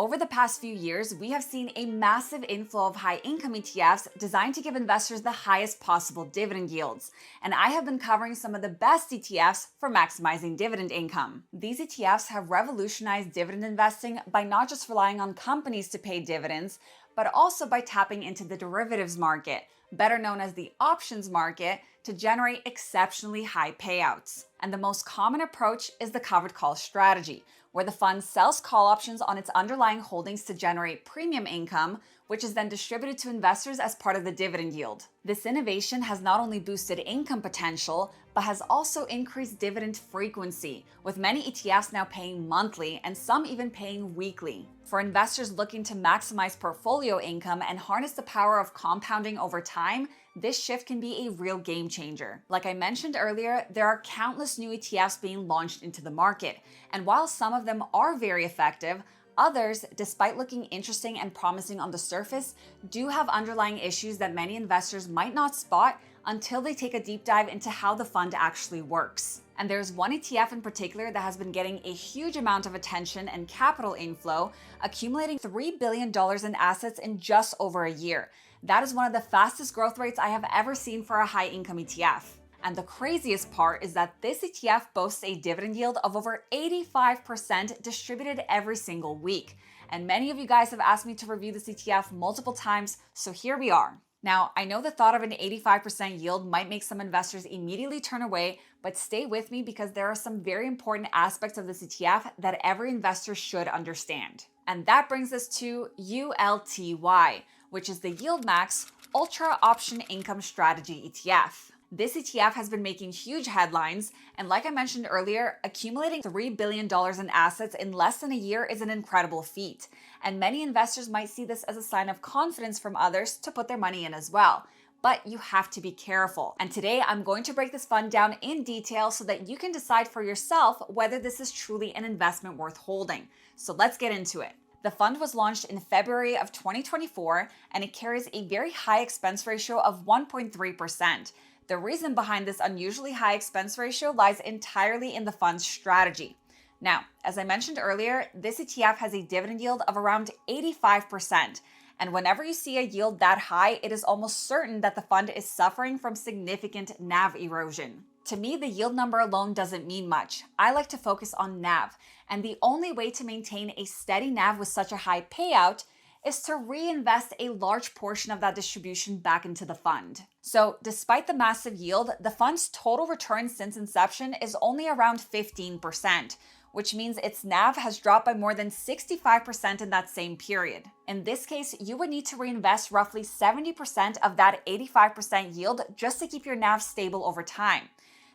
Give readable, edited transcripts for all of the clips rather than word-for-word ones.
Over the past few years, we have seen a massive inflow of high-income ETFs designed to give investors the highest possible dividend yields. And I have been covering some of the best ETFs for maximizing dividend income. These ETFs have revolutionized dividend investing by not just relying on companies to pay dividends, but also by tapping into the derivatives market, better known as the options market, to generate exceptionally high payouts. And the most common approach is the covered call strategy, where the fund sells call options on its underlying holdings to generate premium income, which is then distributed to investors as part of the dividend yield. This innovation has not only boosted income potential, but has also increased dividend frequency, with many ETFs now paying monthly and some even paying weekly. For investors looking to maximize portfolio income and harness the power of compounding over time, this shift can be a real game changer. Like I mentioned earlier, there are countless new ETFs being launched into the market, and while some of them are very effective, others, despite looking interesting and promising on the surface, do have underlying issues that many investors might not spot until they take a deep dive into how the fund actually works. And there's one ETF in particular that has been getting a huge amount of attention and capital inflow, accumulating $3 billion in assets in just over a year. That is one of the fastest growth rates I have ever seen for a high-income ETF. And the craziest part is that this ETF boasts a dividend yield of over 85% distributed every single week. And many of you guys have asked me to review this ETF multiple times, so here we are. Now, I know the thought of an 85% yield might make some investors immediately turn away, but stay with me because there are some very important aspects of this ETF that every investor should understand. And that brings us to ULTY, which is the Yield Max Ultra Option Income Strategy ETF. This ETF has been making huge headlines, and like I mentioned earlier, accumulating $3 billion in assets in less than a year is an incredible feat. And many investors might see this as a sign of confidence from others to put their money in as well. But you have to be careful. And today I'm going to break this fund down in detail so that you can decide for yourself whether this is truly an investment worth holding. So let's get into it. The fund was launched in February of 2024, and it carries a very high expense ratio of 1.3%. The reason behind this unusually high expense ratio lies entirely in the fund's strategy. Now, as I mentioned earlier, this ETF has a dividend yield of around 85%. And whenever you see a yield that high, it is almost certain that the fund is suffering from significant NAV erosion. To me, the yield number alone doesn't mean much. I like to focus on NAV. And the only way to maintain a steady NAV with such a high payout is to reinvest a large portion of that distribution back into the fund. So despite the massive yield, the fund's total return since inception is only around 15%, which means its NAV has dropped by more than 65% in that same period. In this case, you would need to reinvest roughly 70% of that 85% yield just to keep your NAV stable over time.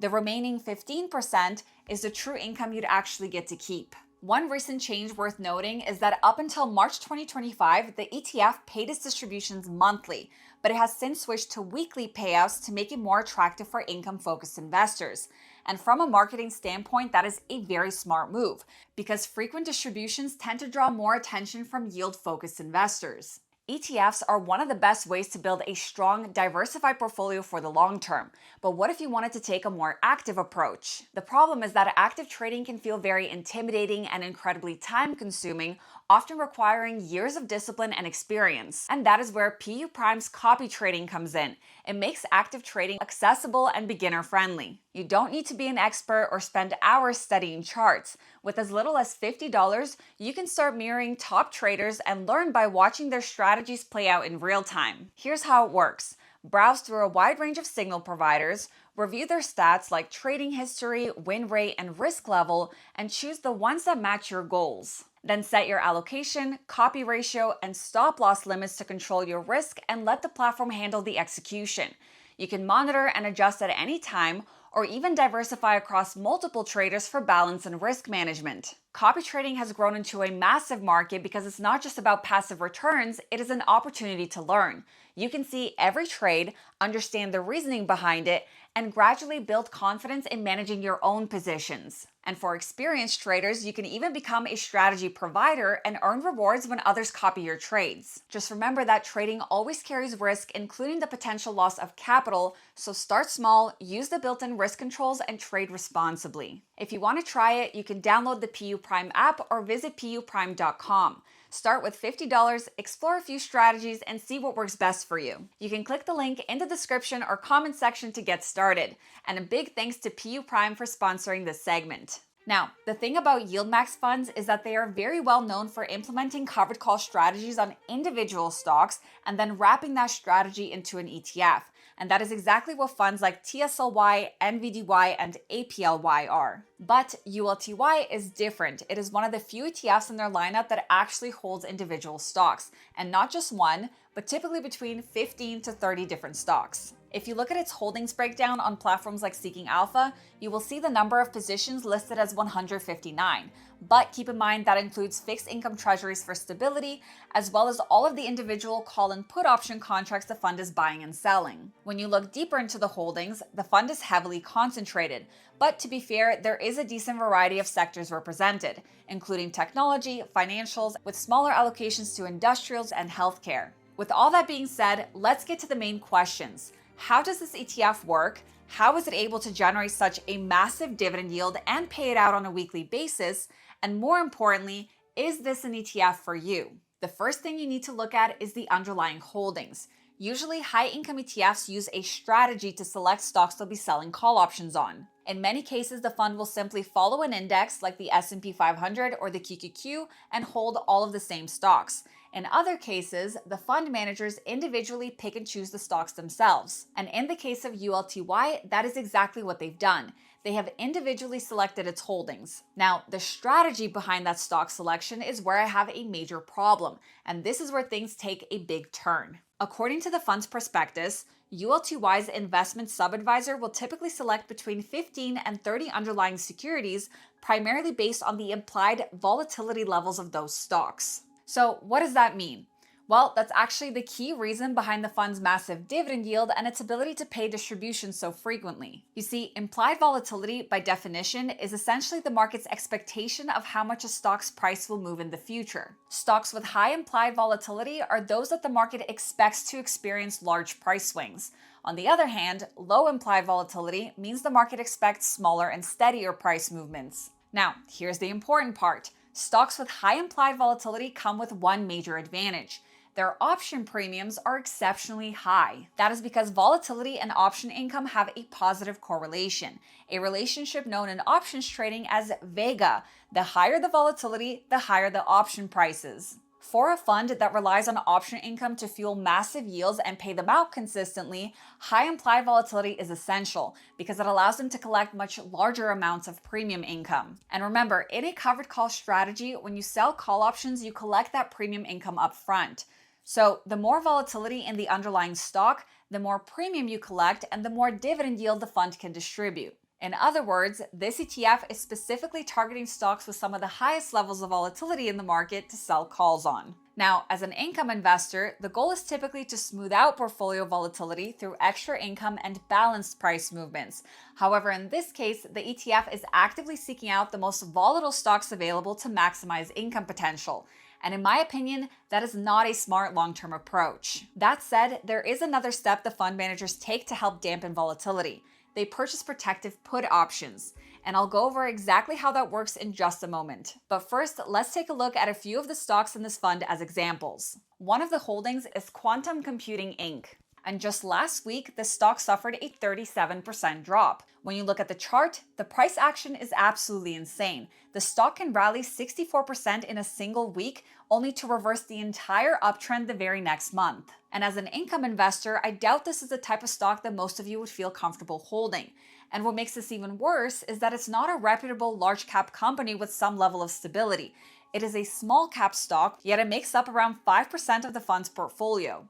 The remaining 15% is the true income you'd actually get to keep. One recent change worth noting is that up until March 2025, the ETF paid its distributions monthly, but it has since switched to weekly payouts to make it more attractive for income-focused investors. And from a marketing standpoint, that is a very smart move, because frequent distributions tend to draw more attention from yield-focused investors. ETFs are one of the best ways to build a strong, diversified portfolio for the long term. But what if you wanted to take a more active approach? The problem is that active trading can feel very intimidating and incredibly time-consuming, often requiring years of discipline and experience. And that is where PU Prime's copy trading comes in. It makes active trading accessible and beginner-friendly. You don't need to be an expert or spend hours studying charts. With as little as $50, you can start mirroring top traders and learn by watching their strategies play out in real time. Here's how it works. Browse through a wide range of signal providers, review their stats like trading history, win rate, and risk level, and choose the ones that match your goals. Then set your allocation, copy ratio, and stop loss limits to control your risk and let the platform handle the execution. You can monitor and adjust at any time, or even diversify across multiple traders for balance and risk management. Copy trading has grown into a massive market because it's not just about passive returns, it is an opportunity to learn. You can see every trade, understand the reasoning behind it, and gradually build confidence in managing your own positions. And for experienced traders, you can even become a strategy provider and earn rewards when others copy your trades. Just remember that trading always carries risk, including the potential loss of capital, so start small, use the built-in risk controls, and trade responsibly. If you want to try it, you can download the PU Prime app or visit puprime.com. Start with $50, explore a few strategies, and see what works best for you. You can click the link in the description or comment section to get started. And a big thanks to PU Prime for sponsoring this segment. Now, the thing about yield-max funds is that they are very well known for implementing covered call strategies on individual stocks and then wrapping that strategy into an ETF. And that is exactly what funds like TSLY, NVDY, and APLY are. But ULTY is different. It is one of the few ETFs in their lineup that actually holds individual stocks, and not just one, but typically between 15 to 30 different stocks. If you look at its holdings breakdown on platforms like Seeking Alpha, you will see the number of positions listed as 159. But keep in mind that includes fixed income treasuries for stability, as well as all of the individual call and put option contracts the fund is buying and selling. When you look deeper into the holdings, the fund is heavily concentrated. But to be fair, there is a decent variety of sectors represented, including technology, financials, with smaller allocations to industrials and healthcare. With all that being said, let's get to the main questions. How does this ETF work? How is it able to generate such a massive dividend yield and pay it out on a weekly basis? And more importantly, is this an ETF for you? The first thing you need to look at is the underlying holdings. Usually, high-income ETFs use a strategy to select stocks they'll be selling call options on. In many cases, the fund will simply follow an index like the S&P 500 or the QQQ and hold all of the same stocks. In other cases, the fund managers individually pick and choose the stocks themselves. And in the case of ULTY, that is exactly what they've done. They have individually selected its holdings. Now, the strategy behind that stock selection is where I have a major problem, and this is where things take a big turn. According to the fund's prospectus, ULTY's investment sub-advisor will typically select between 15 and 30 underlying securities, primarily based on the implied volatility levels of those stocks. So what does that mean? Well, that's actually the key reason behind the fund's massive dividend yield and its ability to pay distributions so frequently. You see, implied volatility, by definition, is essentially the market's expectation of how much a stock's price will move in the future. Stocks with high implied volatility are those that the market expects to experience large price swings. On the other hand, low implied volatility means the market expects smaller and steadier price movements. Now, here's the important part. Stocks with high implied volatility come with one major advantage. Their option premiums are exceptionally high. That is because volatility and option income have a positive correlation, a relationship known in options trading as vega. The higher the volatility, the higher the option prices. For a fund that relies on option income to fuel massive yields and pay them out consistently, high implied volatility is essential because it allows them to collect much larger amounts of premium income. And remember, in a covered call strategy, when you sell call options, you collect that premium income up front. So the more volatility in the underlying stock, the more premium you collect and the more dividend yield the fund can distribute. In other words, this ETF is specifically targeting stocks with some of the highest levels of volatility in the market to sell calls on. Now, as an income investor, the goal is typically to smooth out portfolio volatility through extra income and balanced price movements. However, in this case, the ETF is actively seeking out the most volatile stocks available to maximize income potential. And in my opinion, that is not a smart long-term approach. That said, there is another step the fund managers take to help dampen volatility. They purchase protective put options. And I'll go over exactly how that works in just a moment. But first, let's take a look at a few of the stocks in this fund as examples. One of the holdings is Quantum Computing Inc. And just last week, the stock suffered a 37% drop. When you look at the chart, the price action is absolutely insane. The stock can rally 64% in a single week, only to reverse the entire uptrend the very next month. And as an income investor, I doubt this is the type of stock that most of you would feel comfortable holding. And what makes this even worse is that it's not a reputable large cap company with some level of stability. It is a small cap stock, yet it makes up around 5% of the fund's portfolio.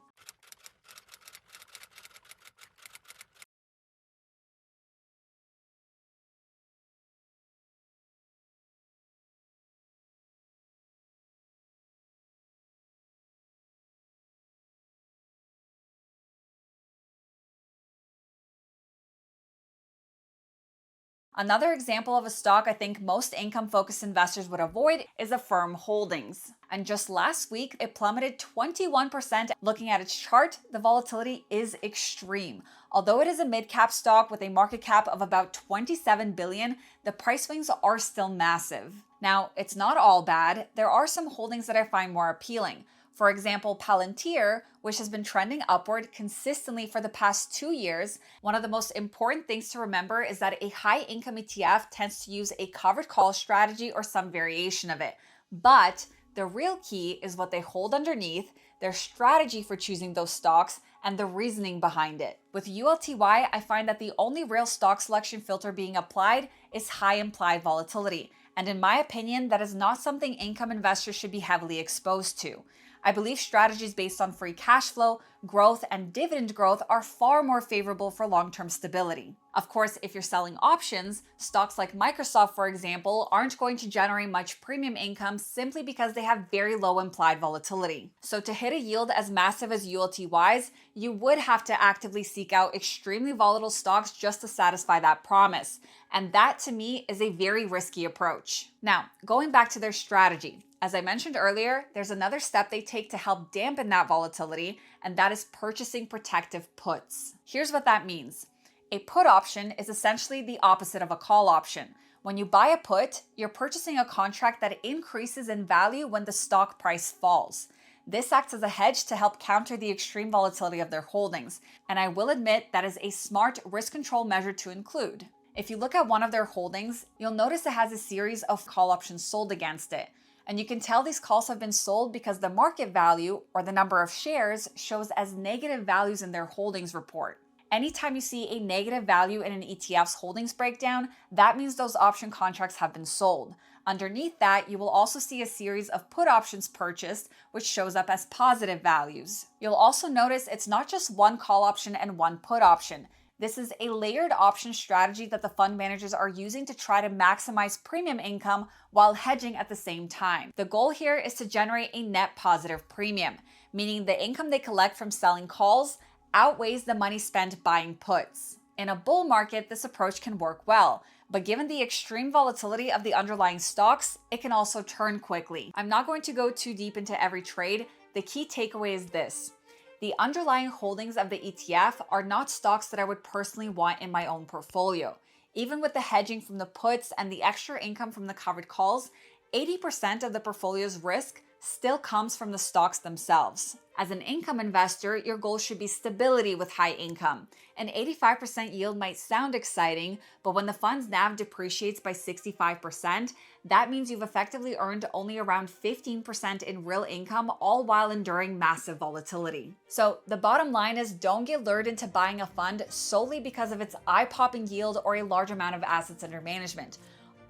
Another example of a stock I think most income-focused investors would avoid is Affirm Holdings. And just last week, it plummeted 21%. Looking at its chart, the volatility is extreme. Although it is a mid-cap stock with a market cap of about 27 billion, the price swings are still massive. Now, it's not all bad. There are some holdings that I find more appealing. For example, Palantir, which has been trending upward consistently for the past 2 years. One of the most important things to remember is that a high income ETF tends to use a covered call strategy or some variation of it. But the real key is what they hold underneath, their strategy for choosing those stocks, and the reasoning behind it. With ULTY, I find that the only real stock selection filter being applied is high implied volatility. And in my opinion, that is not something income investors should be heavily exposed to. I believe strategies based on free cash flow, growth, and dividend growth are far more favorable for long-term stability. Of course, if you're selling options, stocks like Microsoft, for example, aren't going to generate much premium income simply because they have very low implied volatility. So to hit a yield as massive as ULTY's, you would have to actively seek out extremely volatile stocks just to satisfy that promise. And that, to me, is a very risky approach. Now, going back to their strategy. As I mentioned earlier, there's another step they take to help dampen that volatility, and that is purchasing protective puts. Here's what that means. A put option is essentially the opposite of a call option. When you buy a put, you're purchasing a contract that increases in value when the stock price falls. This acts as a hedge to help counter the extreme volatility of their holdings, and I will admit that is a smart risk control measure to include. If you look at one of their holdings, you'll notice it has a series of call options sold against it. And you can tell these calls have been sold because the market value, or the number of shares, shows as negative values in their holdings report. Anytime you see a negative value in an ETF's holdings breakdown, that means those option contracts have been sold. Underneath that, you will also see a series of put options purchased, which shows up as positive values. You'll also notice it's not just one call option and one put option. This is a layered option strategy that the fund managers are using to try to maximize premium income while hedging at the same time. The goal here is to generate a net positive premium, meaning the income they collect from selling calls outweighs the money spent buying puts. In a bull market, this approach can work well, but given the extreme volatility of the underlying stocks, it can also turn quickly. I'm not going to go too deep into every trade. The key takeaway is this. The underlying holdings of the ETF are not stocks that I would personally want in my own portfolio. Even with the hedging from the puts and the extra income from the covered calls, 80% of the portfolio's risk still comes from the stocks themselves. As an income investor, your goal should be stability with high income. An 85% yield might sound exciting, but when the fund's NAV depreciates by 65%, that means you've effectively earned only around 15% in real income, all while enduring massive volatility. So the bottom line is, don't get lured into buying a fund solely because of its eye-popping yield or a large amount of assets under management.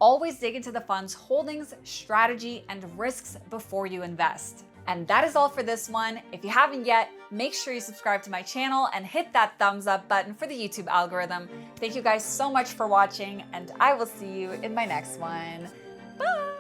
Always dig into the fund's holdings, strategy, and risks before you invest. And that is all for this one. If you haven't yet, make sure you subscribe to my channel and hit that thumbs up button for the YouTube algorithm. Thank you guys so much for watching, and I will see you in my next one. Bye!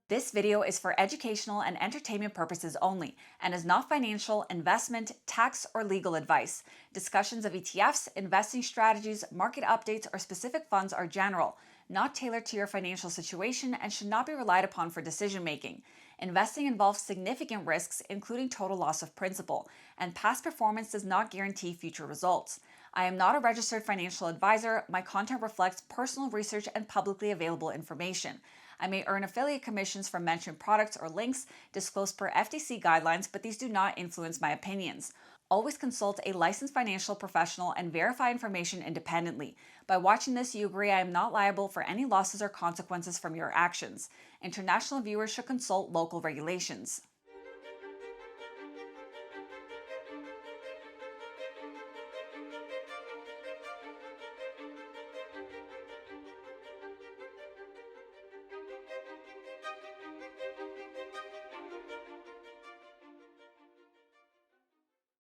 This video is for educational and entertainment purposes only and is not financial, investment, tax, or legal advice. Discussions of ETFs, investing strategies, market updates, or specific funds are general, not tailored to your financial situation, and should not be relied upon for decision-making. Investing involves significant risks, including total loss of principal, and past performance does not guarantee future results. I am not a registered financial advisor. My content reflects personal research and publicly available information. I may earn affiliate commissions from mentioned products or links disclosed per FTC guidelines, but these do not influence my opinions. Always consult a licensed financial professional and verify information independently. By watching this, you agree I am not liable for any losses or consequences from your actions. International viewers should consult local regulations.